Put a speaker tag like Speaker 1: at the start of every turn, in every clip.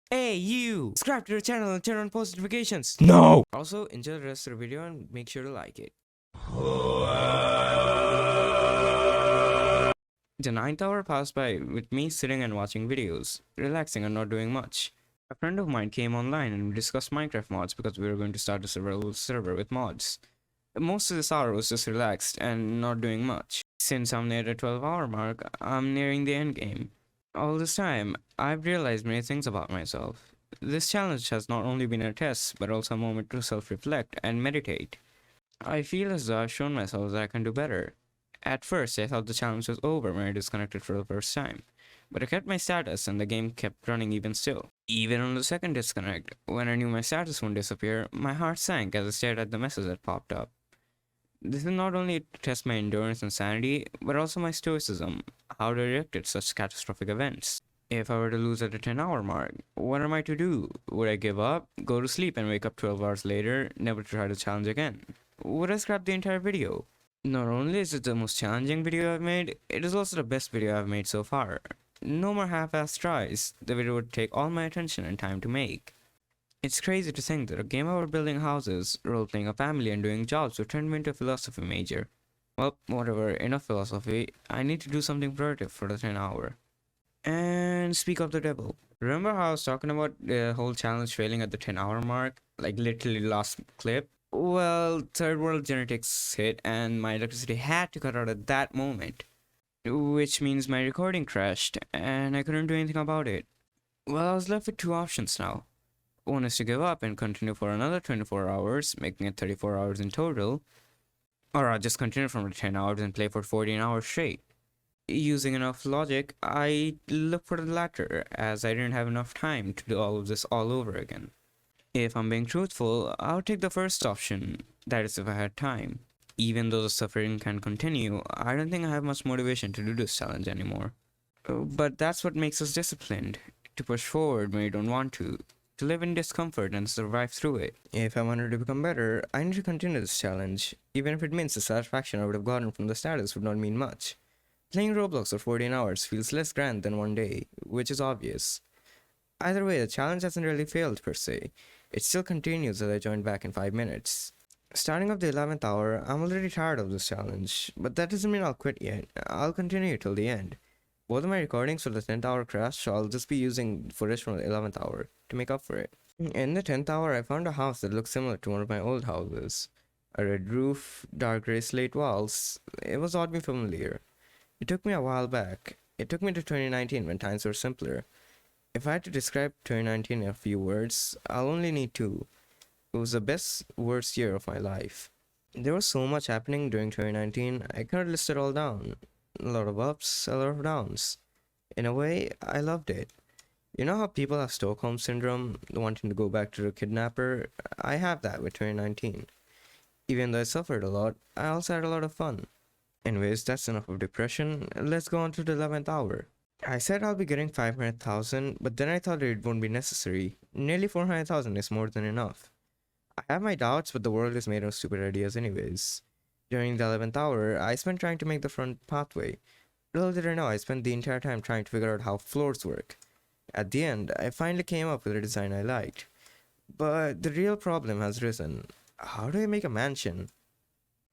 Speaker 1: Hey, you! Subscribe to the channel and turn on post notifications.
Speaker 2: No!
Speaker 1: Also, enjoy the rest of the video and make sure to like it. The ninth hour passed by with me sitting and watching videos, relaxing and not doing much. A friend of mine came online and we discussed Minecraft mods because we were going to start a survival server with mods. Most of this hour was just relaxed and not doing much. Since I'm near the 12-hour mark, I'm nearing the end game. All this time, I've realized many things about myself. This challenge has not only been a test, but also a moment to self-reflect and meditate. I feel as though I've shown myself that I can do better. At first, I thought the challenge was over when I disconnected for the first time, but I kept my status and the game kept running even still. Even on the second disconnect, when I knew my status wouldn't disappear, my heart sank as I stared at the message that popped up. This is not only to test my endurance and sanity, but also my stoicism, how to react to such catastrophic events. If I were to lose at the 10-hour mark, what am I to do? Would I give up, go to sleep and wake up 12 hours later, never to try the challenge again? Would I scrap the entire video? Not only is it the most challenging video I've made, it is also the best video I've made so far. No more half-assed tries, the video would take all my attention and time to make. It's crazy to think that a game about building houses, role-playing a family and doing jobs would turn me into a philosophy major. Well, whatever, enough philosophy, I need to do something productive for the 10-hour. And speak of the devil. Remember how I was talking about the whole challenge failing at the 10-hour mark? Like literally last clip? Well, third world genetics hit and my electricity had to cut out at that moment. Which means my recording crashed and I couldn't do anything about it. Well, I was left with two options now. One is to give up and continue for another 24 hours, making it 34 hours in total. Or I'll just continue from the 10 hours and play for 14 hours straight. Using enough logic, I looked for the latter, as I didn't have enough time to do all of this all over again. If I'm being truthful, I would take the first option, that is if I had time. Even though the suffering can continue, I don't think I have much motivation to do this challenge anymore. But that's what makes us disciplined, to push forward when you don't want to live in discomfort and survive through it. If I wanted to become better, I need to continue this challenge, even if it means the satisfaction I would have gotten from the status would not mean much. Playing Roblox for 14 hours feels less grand than one day, which is obvious. Either way, the challenge hasn't really failed per se. It still continues as I join back in 5 minutes. Starting up the 11th hour, I'm already tired of this challenge, but that doesn't mean I'll quit yet. I'll continue till the end. Both of my recordings for the 10th hour crashed, so I'll just be using footage from the 11th hour to make up for it. In the 10th hour, I found a house that looked similar to one of my old houses. A red roof, dark grey slate walls. It was oddly familiar. It took me a while back. It took me to 2019 when times were simpler. If I had to describe 2019 in a few words, I'll only need two. It was the best, worst year of my life. There was so much happening during 2019, I can't list it all down. A lot of ups, a lot of downs. In a way, I loved it. You know how people have Stockholm Syndrome, wanting to go back to the kidnapper? I have that with 2019. Even though I suffered a lot, I also had a lot of fun. Anyways, that's enough of depression. Let's go on to the 11th hour. I said I'll be getting 500,000, but then I thought it won't be necessary. Nearly 400,000 is more than enough. I have my doubts, but the world is made of stupid ideas anyways. During the 11th hour, I spent trying to make the front pathway. Little did I know, I spent the entire time trying to figure out how floors work. At the end, I finally came up with a design I liked. But the real problem has risen. How do I make a mansion?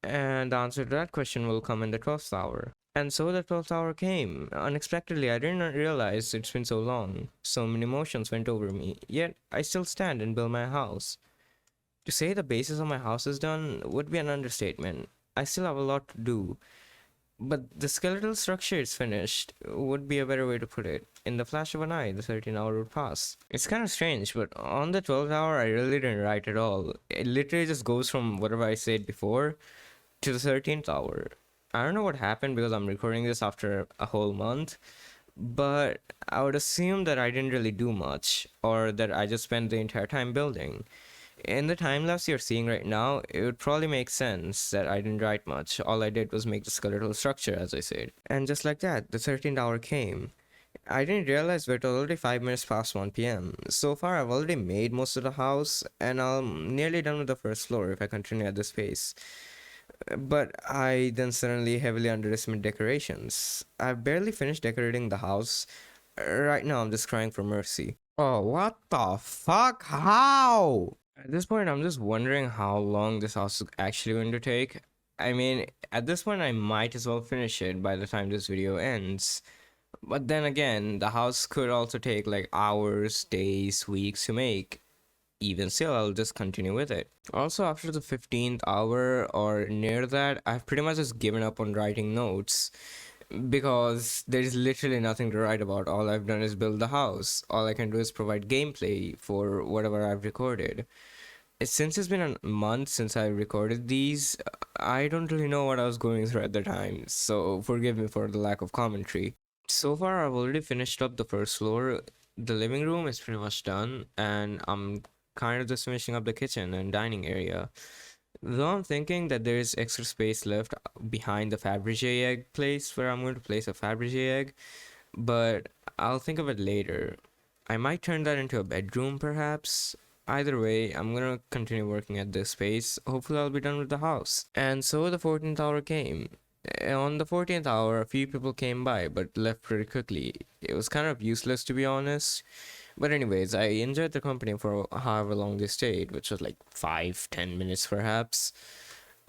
Speaker 1: And the answer to that question will come in the 12th hour. And so the 12th hour came. Unexpectedly, I didn't realize it's been so long. So many emotions went over me, yet I still stand and build my house. To say the basis of my house is done would be an understatement. I still have a lot to do. But the skeletal structure is finished, would be a better way to put it. In the flash of an eye, the 13th hour would pass. It's kind of strange, but on the 12th hour, I really didn't write at all. It literally just goes from whatever I said before to the 13th hour. I don't know what happened because I'm recording this after a whole month, but I would assume that I didn't really do much, or that I just spent the entire time building. In the time lapse you're seeing right now, it would probably make sense that I didn't write much. All I did was make the skeletal structure, as I said. And just like that, the 13th hour came. I didn't realize we're already 5 minutes past 1 p.m. So far, I've already made most of the house, and I'm nearly done with the first floor if I continue at this pace. But I then suddenly heavily underestimate decorations. I've barely finished decorating the house. Right now, I'm just crying for mercy. Oh, what the fuck? How? At this point, I'm just wondering how long this house is actually going to take. I mean, at this point, I might as well finish it by the time this video ends. But then again, the house could also take like hours, days, weeks to make. Even still, I'll just continue with it. Also, after the 15th hour or near that, I've pretty much just given up on writing notes because there's literally nothing to write about. All I've done is build the house. All I can do is provide gameplay for whatever I've recorded. Since it's been a month since I recorded these, I don't really know what I was going through at the time, so forgive me for the lack of commentary. So far, I've already finished up the first floor. The living room is pretty much done, and I'm kind of just finishing up the kitchen and dining area. Though I'm thinking that there is extra space left behind the Fabergé egg place where I'm going to place a Fabergé egg, but I'll think of it later. I might turn that into a bedroom perhaps. Either way, I'm gonna continue working at this space. Hopefully, I'll be done with the house. And so the 14th hour came. On the 14th hour, a few people came by but left pretty quickly. It was kind of useless to be honest. But anyways, I enjoyed the company for however long they stayed, which was like 5-10 minutes perhaps.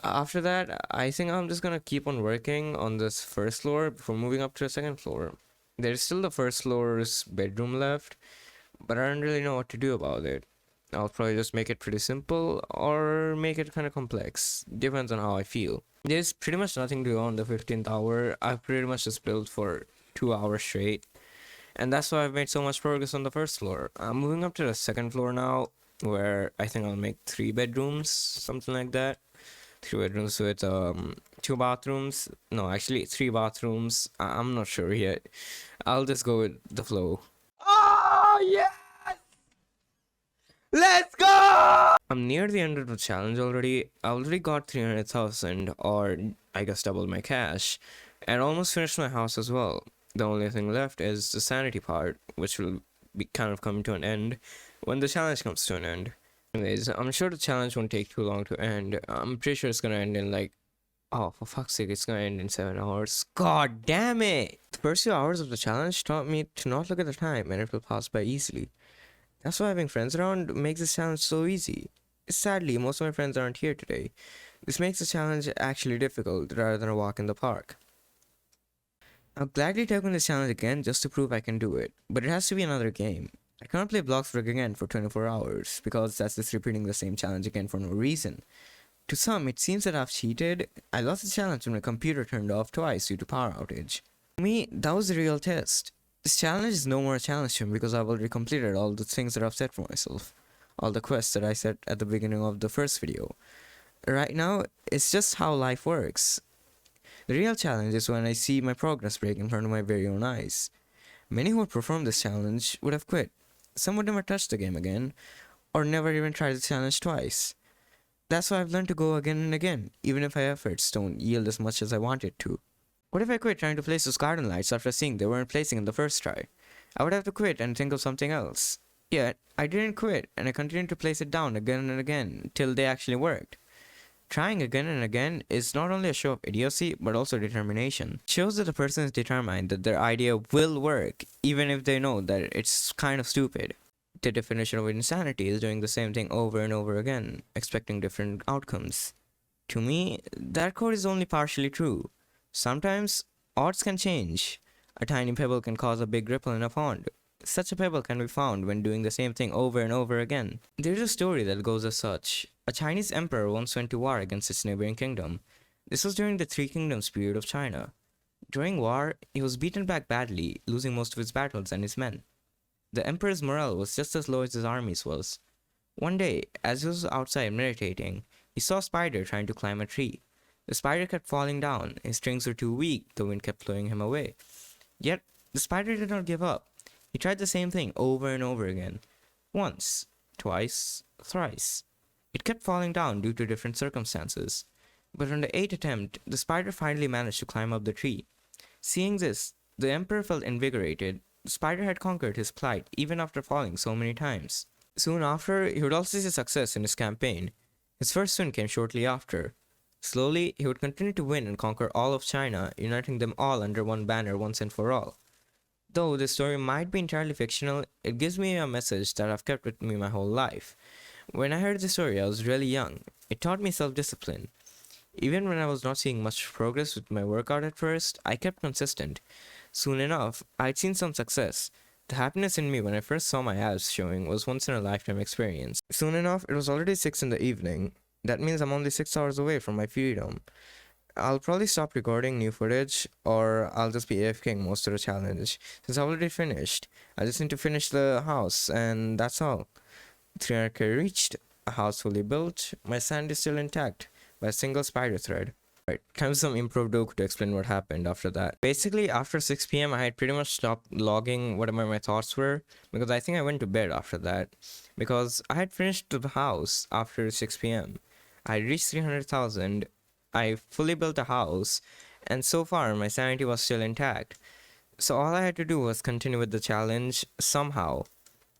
Speaker 1: After that, I think I'm just gonna keep on working on this first floor before moving up to the second floor. There's still the first floor's bedroom left, but I don't really know what to do about it. I'll probably just make it pretty simple or make it kind of complex. Depends on how I feel. There's pretty much nothing to do on the 15th hour. I've pretty much just built for 2 hours straight. And that's why I've made so much progress on the first floor. I'm moving up to the second floor now, where I think I'll make 3 bedrooms, something like that. 3 bedrooms with 2 bathrooms. No, actually 3 bathrooms. I'm not sure yet. I'll just go with the flow. Oh yeah! Let's go! I'm near the end of the challenge already. I already got 300,000, or I guess double my cash, and almost finished my house as well. The only thing left is the sanity part, which will be kind of coming to an end when the challenge comes to an end. Anyways, I'm sure the challenge won't take too long to end. I'm pretty sure it's gonna end in like, oh, for fuck's sake, it's gonna end in 7 hours. God damn it! The first few hours of the challenge taught me to not look at the time and it will pass by easily. That's why having friends around makes this challenge so easy. Sadly, most of my friends aren't here today. This makes the challenge actually difficult rather than a walk in the park. I'll gladly take on this challenge again just to prove I can do it, but it has to be another game. I can't play Bloxburg again for 24 hours, because that's just repeating the same challenge again for no reason. To some, it seems that I've cheated. I lost the challenge when my computer turned off twice due to power outage. For me, that was the real test. This challenge is no more a challenge to me because I've already completed all the things that I've set for myself. All the quests that I set at the beginning of the first video. Right now, it's just how life works. The real challenge is when I see my progress break in front of my very own eyes. Many who had performed this challenge would have quit. Some would never touch the game again, or never even try the challenge twice. That's why I've learned to go again and again, even if my efforts don't yield as much as I want it to. What if I quit trying to place those garden lights after seeing they weren't placing in the first try? I would have to quit and think of something else. Yet, I didn't quit, and I continued to place it down again and again, till they actually worked. Trying again and again is not only a show of idiocy, but also determination. It shows that a person is determined that their idea will work, even if they know that it's kind of stupid. The definition of insanity is doing the same thing over and over again, expecting different outcomes. To me, that quote is only partially true. Sometimes, odds can change. A tiny pebble can cause a big ripple in a pond. Such a pebble can be found when doing the same thing over and over again. There's a story that goes as such. A Chinese emperor once went to war against its neighboring kingdom. This was during the Three Kingdoms period of China. During war, he was beaten back badly, losing most of his battles and his men. The emperor's morale was just as low as his army's was. One day, as he was outside meditating, he saw a spider trying to climb a tree. The spider kept falling down. His strings were too weak, the wind kept blowing him away. Yet, the spider did not give up. He tried the same thing over and over again. Once, twice, thrice. It kept falling down due to different circumstances. But on the 8th attempt, the spider finally managed to climb up the tree. Seeing this, the emperor felt invigorated. The spider had conquered his plight even after falling so many times. Soon after, he would also see success in his campaign. His first win came shortly after. Slowly, he would continue to win and conquer all of China, uniting them all under one banner once and for all. Though this story might be entirely fictional, it gives me a message that I've kept with me my whole life. When I heard the story, I was really young. It taught me self discipline. Even when I was not seeing much progress with my workout at first, I kept consistent. Soon enough, I'd seen some success. The happiness in me when I first saw my abs showing was once in a lifetime experience. Soon enough, it was already 6 in the evening. That means I'm only 6 hours away from my freedom. I'll probably stop recording new footage, or I'll just be AFKing most of the challenge, since I already finished. I just need to finish the house, and that's all. 300k reached, a house fully built, my sand is still intact, by a single spider thread. Right, time for some improv doke to explain what happened after that. Basically, after 6 p.m., I had pretty much stopped logging whatever my thoughts were, because I think I went to bed after that. Because I had finished the house after 6 p.m. I reached 300,000, I fully built a house, and so far my sanity was still intact. So all I had to do was continue with the challenge somehow.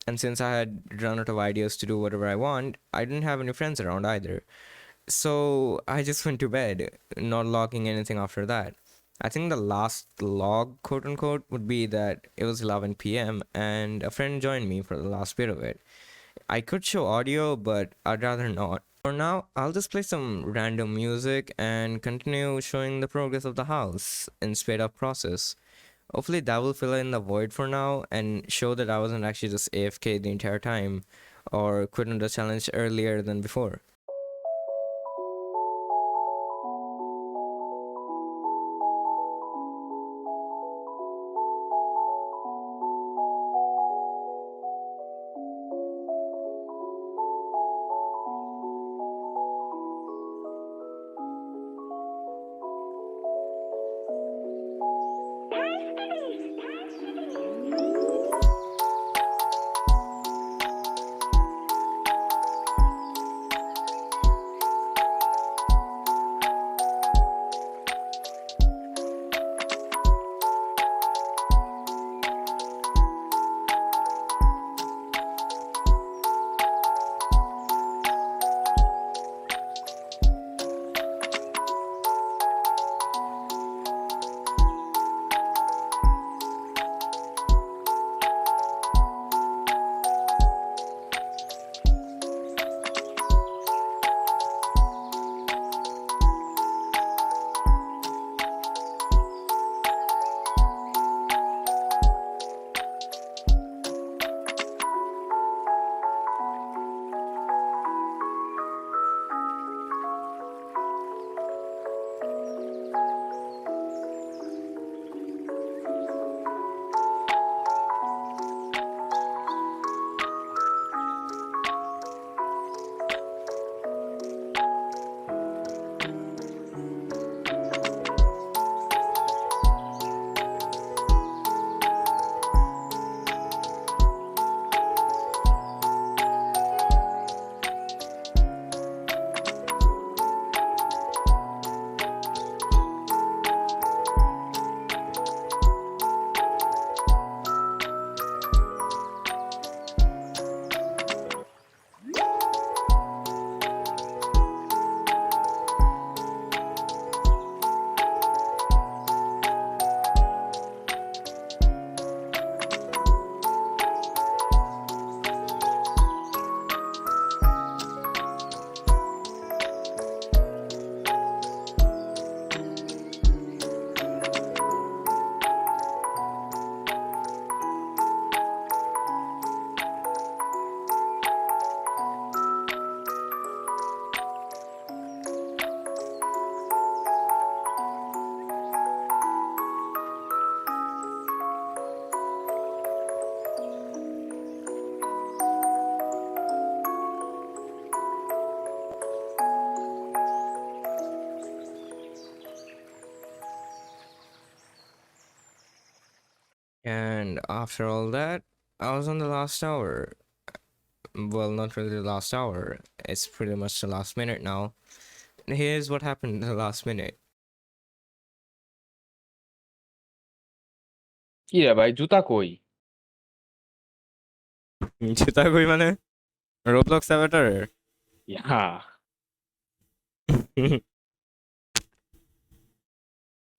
Speaker 1: And since I had run out of ideas to do whatever I want, I didn't have any friends around either. So I just went to bed, not logging anything after that. I think the last log, quote unquote, would be that it was 11 p.m. and a friend joined me for the last bit of it. I could show audio, but I'd rather not. For now, I'll just play some random music and continue showing the progress of the house in sped up process. Hopefully that will fill in the void for now and show that I wasn't actually just AFK the entire time or quitting the challenge earlier than before. And after all that, I was on the last hour. Well, not really the last hour, it's pretty much the last minute now. Here's what happened in the last minute.
Speaker 2: কি রে ভাই জুতা কই?
Speaker 1: জুতা কই মানে? Roblox অ্যাভাটারের?
Speaker 2: ইয়া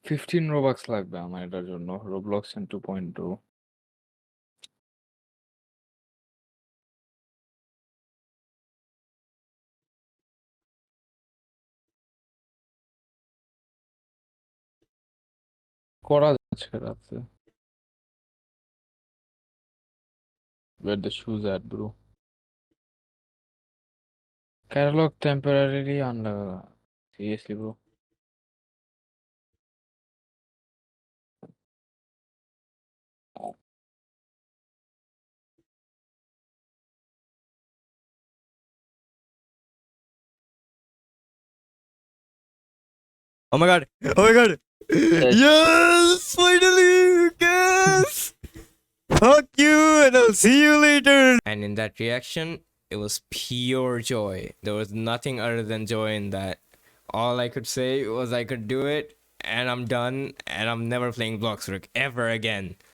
Speaker 2: 15 রোবাক্স লাগবে আমার এটার জন্য রোবলক্স 2.2 করা যাচ্ছে রাতে। Where the shoes at, bro? Catalog temporarily unlocked. Seriously, bro.
Speaker 1: Oh my god! Oh my god! Yes! Finally! Yes! Fuck you, and I'll see you later. And in that reaction, it was pure joy. There was nothing other than joy in that. All I could say was I could do it, and I'm done, and I'm never playing Bloxburg ever again.